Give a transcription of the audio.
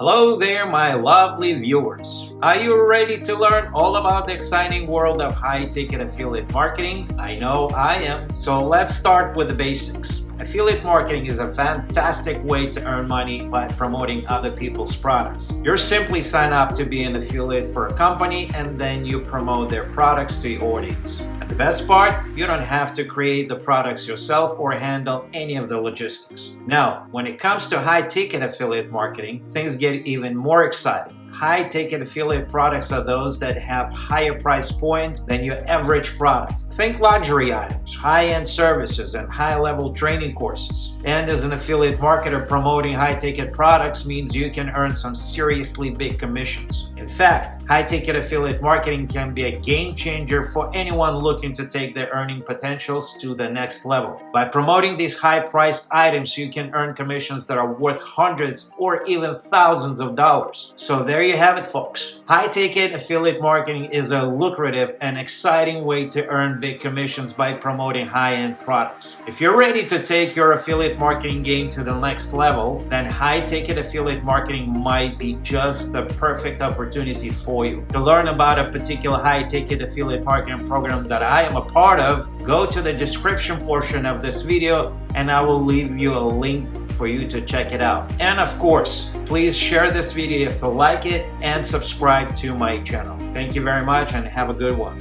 Hello there, my lovely viewers. Are you ready to learn all about the exciting world of high-ticket affiliate marketing? I know I am. So let's start with the basics. Affiliate marketing is a fantastic way to earn money by promoting other people's products. You simply sign up to be an affiliate for a company and then you promote their products to your audience. And the best part, you don't have to create the products yourself or handle any of the logistics. Now, when it comes to high-ticket affiliate marketing, things get even more exciting. High-ticket affiliate products are those that have higher price point than your average product. Think luxury items, high-end services, and high-level training courses. And as an affiliate marketer, promoting high-ticket products means you can earn some seriously big commissions. In fact, high-ticket affiliate marketing can be a game changer for anyone looking to take their earning potentials to the next level. By promoting these high-priced items, you can earn commissions that are worth hundreds or even thousands of dollars. So there you have it, folks. High-ticket affiliate marketing is a lucrative and exciting way to earn big commissions by promoting high-end products. If you're ready to take your affiliate marketing game to the next level, then high-ticket affiliate marketing might be just the perfect opportunity for you. To learn about a particular high-ticket affiliate marketing program that I am a part of, go to the description portion of this video and I will leave you a link for you to check it out. And of course, please share this video if you like it and subscribe to my channel. Thank you very much and have a good one.